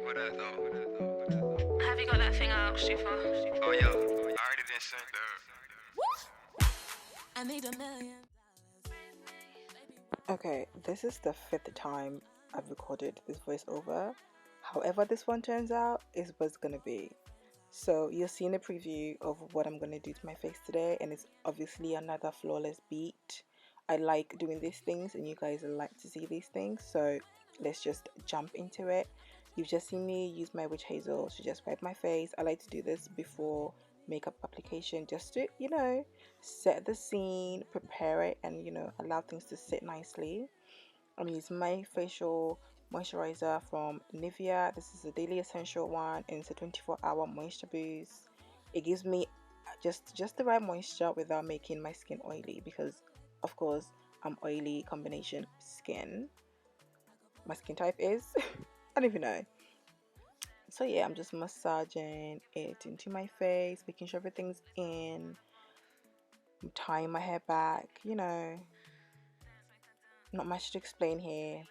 What up, though? Have you got that thing out, Shufa? Oh, yo, I already done sent I need $1,000,000. Okay, this is the 5th time I've recorded this voiceover. However this one turns out is what's gonna be. So you're seeing a preview of what I'm gonna do to my face today, and it's obviously another flawless beat. I like doing these things and you guys like to see these things, so let's just jump into it. You've just seen me use my witch hazel to just wipe my face. I like to do this before makeup application just to, set the scene, prepare it, and allow things to sit nicely. I'm using my facial moisturizer from Nivea. This is a daily essential one, and it's a 24-hour moisture boost. It gives me just the right moisture without making my skin oily, because of course I'm oily combination skin. My skin type is I don't even know. So yeah, I'm just massaging it into my face, making sure everything's in. I'm tying my hair back, not much to explain here.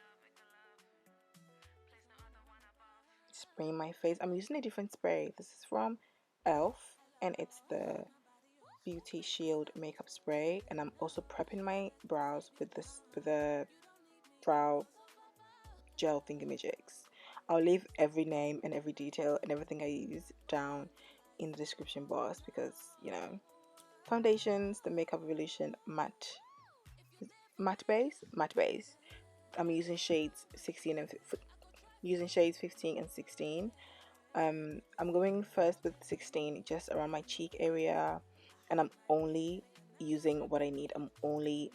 Spraying my face. I'm using a different spray. This is from Elf, and it's the Beauty Shield makeup spray. And I'm also prepping my brows with the brow gel thingamajigs. I'll leave every name and every detail and everything I use down in the description box, because foundations, the Makeup Revolution matte base. I'm using shades 16 and using shades 15 and 16. I'm going first with 16 just around my cheek area, and I'm only using what I need. I'm only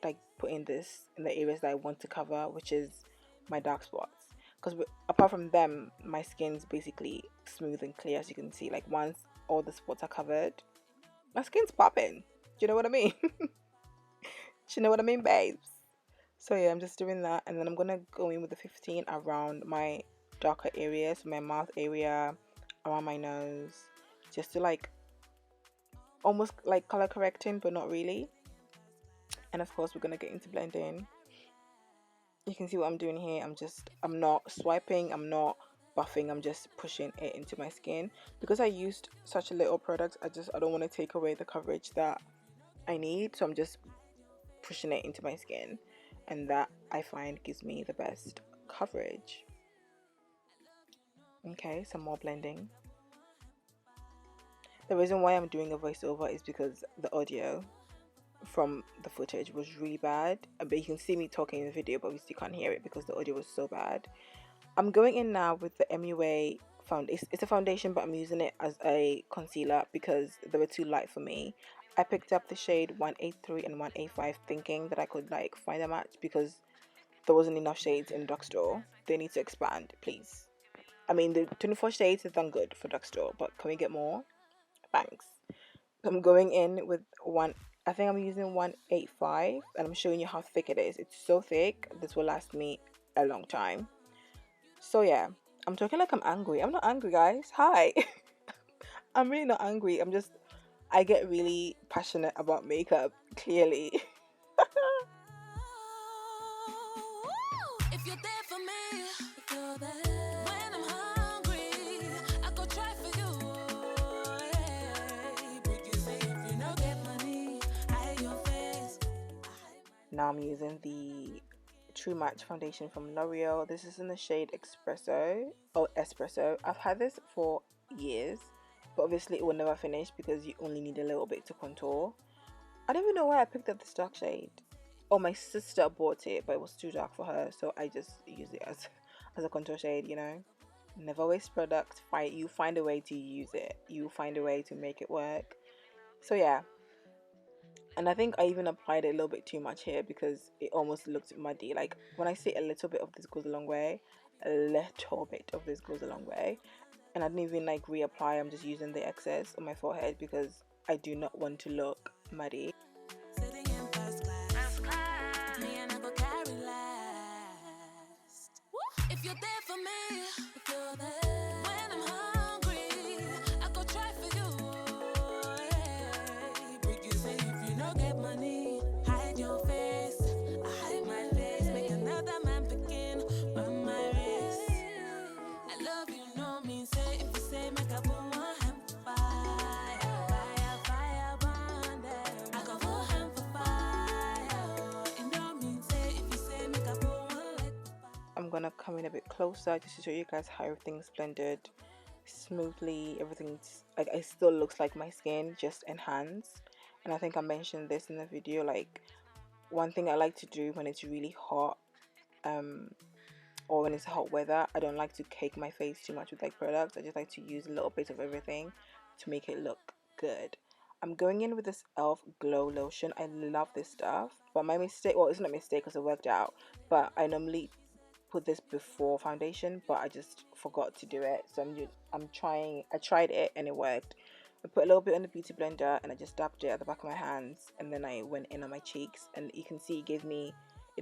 like putting this in the areas that I want to cover, which is my dark spots, because apart from them my skin's basically smooth and clear, as you can see. Like, once all the spots are covered, my skin's popping. Do you know what I mean? Do you know what I mean, babes? So yeah, I'm just doing that, and then I'm gonna go in with the 15 around my darker areas, my mouth area, around my nose, just to like almost like color correcting, but not really. And of course we're gonna get into blending. You can see what I'm doing here. I'm not swiping, I'm not buffing, I'm just pushing it into my skin. Because I used such a little product, I don't want to take away the coverage that I need, so I'm just pushing it into my skin, and that I find gives me the best coverage. Okay, some more blending. The reason why I'm doing a voiceover is because the audio from the footage was really bad, but you can see me talking in the video, but obviously you can't hear it because the audio was so bad. I'm going in now with the MUA foundation. It's a foundation, but I'm using it as a concealer because they were too light for me. I picked up the shade 183 and 185 thinking that I could like find a match, because there wasn't enough shades in the drugstore. They need to expand, please. I mean, the 24 shades is done good for drugstore, but can we get more? Thanks. I'm going in with I think I'm using 185, and I'm showing you how thick it is. It's so thick, this will last me a long time. So yeah, I'm talking like I'm angry. I'm not angry, guys. Hi. I'm really not angry. I get really passionate about makeup, clearly. If you're there for me, if you're there when I'm hungry, I go try for you. Hey, but you say if you no get money, I hate your face. Now I'm using the True Match foundation from L'Oreal. This is in the shade Espresso. I've had this for years, but obviously it will never finish because you only need a little bit to contour. I don't even know why I picked up this dark shade. Oh, my sister bought it, but it was too dark for her, so I just use it as a contour shade. Never waste product. You find a way to use it. You find a way to make it work. So yeah, and I think I even applied it a little bit too much here because it almost looked muddy. Like, when I say a little bit of this goes a long way, a little bit of this goes a long way. And I didn't even like reapply. I'm just using the excess on my forehead because I do not want to look muddy. Sitting in first class, me and I go carry last. If you're there for me, if you're there when I'm hungry, I go try for you. Hey, but you say if you no get money, hide your face. I hide my face, make another man begin run my race. I love you. I'm gonna come in a bit closer just to show you guys how everything's blended smoothly. Everything's like, it still looks like my skin, just enhanced. And I think I mentioned this in the video, like one thing I like to do when it's really hot, or when it's hot weather, I don't like to cake my face too much with like products. I just like to use a little bit of everything to make it look good. I'm going in with this e.l.f. glow lotion. I love this stuff, but my mistake, well, it's not a mistake because it worked out, but I normally put this before foundation, but I just forgot to do it. So I tried it and it worked. I put a little bit on the beauty blender and I just dabbed it at the back of my hands, and then I went in on my cheeks, and you can see it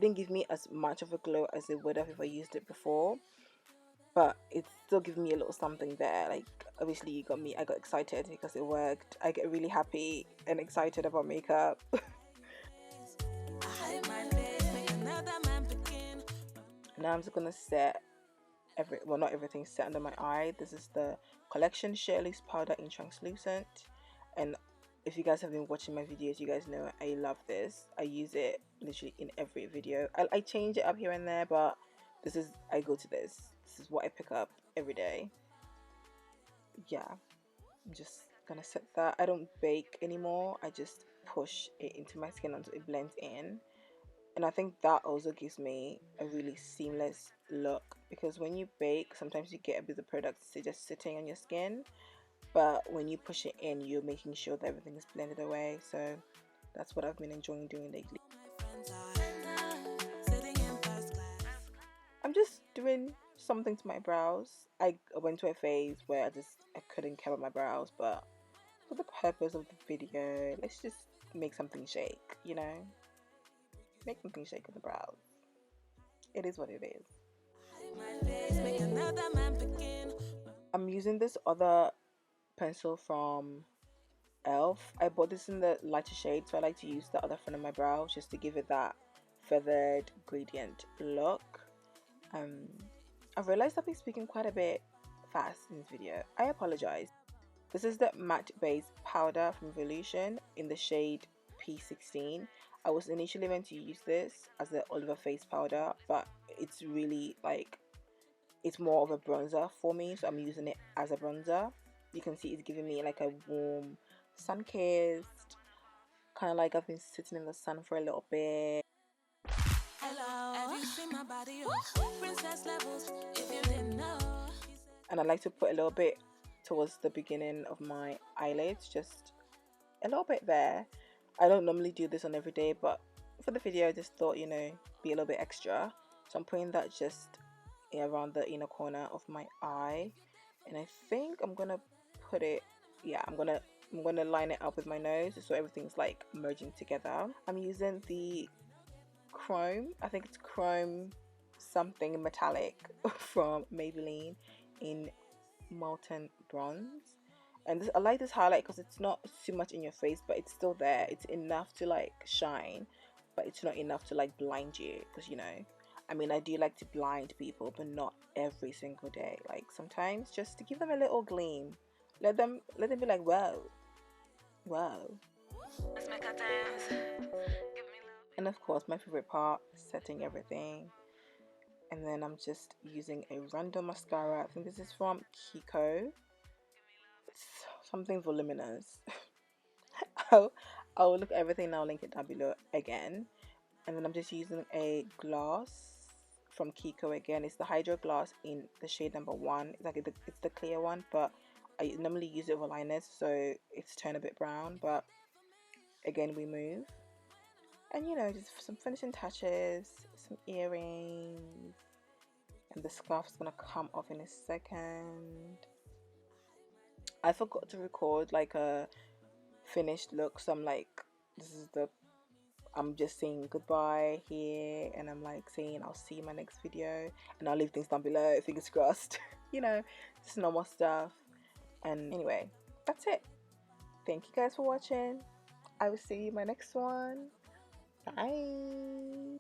didn't give me as much of a glow as it would have if I used it before, but it still gives me a little something there. Like, obviously I got excited because it worked. I get really happy and excited about makeup. Now I'm just gonna set not everything set under my eye. This is the collection Shea Loose powder in translucent, and if you guys have been watching my videos, you guys know I love this. I use it literally in every video. I change it up here and there, but I go to this is what I pick up every day. Yeah, I'm just gonna set that. I don't bake anymore. I just push it into my skin until it blends in. And I think that also gives me a really seamless look, because when you bake, sometimes you get a bit of product just sitting on your skin, but when you push it in, you're making sure that everything is blended away. So that's what I've been enjoying doing lately. I'm just doing something to my brows. I went to a phase where I couldn't care about my brows, but for the purpose of the video, let's just make something shake, you know? Make something shake with the brows. It is what it is. I'm using this other pencil from e.l.f. I bought this in the lighter shade, so I like to use the other front of my brow just to give it that feathered gradient look. I've realized I've been speaking quite a bit fast in this video. I apologize. This is the matte base powder from Revolution in the shade P16. I was initially meant to use this as the Oliver face powder, but it's really like, it's more of a bronzer for me, so I'm using it as a bronzer. You can see it's giving me like a warm, sun-kissed, kind of like I've been sitting in the sun for a little bit. Hello. Have you seen my body? Princess levels, if you didn't know. And I like to put a little bit towards the beginning of my eyelids, just a little bit there. I don't normally do this on every day, but for the video I just thought, you know, be a little bit extra. So I'm putting that just around the inner corner of my eye, and I think I'm gonna put it, yeah, I'm gonna line it up with my nose so everything's like merging together. I'm using the chrome, I think it's chrome something metallic from Maybelline in molten bronze. And I like this highlight because it's not too much in your face, but it's still there. It's enough to like shine, but it's not enough to like blind you, because, you know, I mean, I do like to blind people, but not every single day. Like sometimes just to give them a little gleam. Let them be like, whoa. Let's make a dance. Give me love. And of course, my favorite part, setting everything. And then I'm just using a random mascara. I think this is from Kiko. It's something voluminous. I'll look at everything and I'll link it down below again. And then I'm just using a gloss from Kiko again. It's the Hydra gloss in the shade number 1. It's like it's the clear one, but I normally use it for liners, so it's turned a bit brown. But again, we move, and you know, just some finishing touches, some earrings, and the scarf is gonna come off in a second. I forgot to record like a finished look, so I'm like, I'm just saying goodbye here, and I'm like saying I'll see you in my next video, and I'll leave things down below, fingers crossed. You know, just normal stuff. And anyway, that's it. Thank you guys for watching. I will see you in my next one. Bye.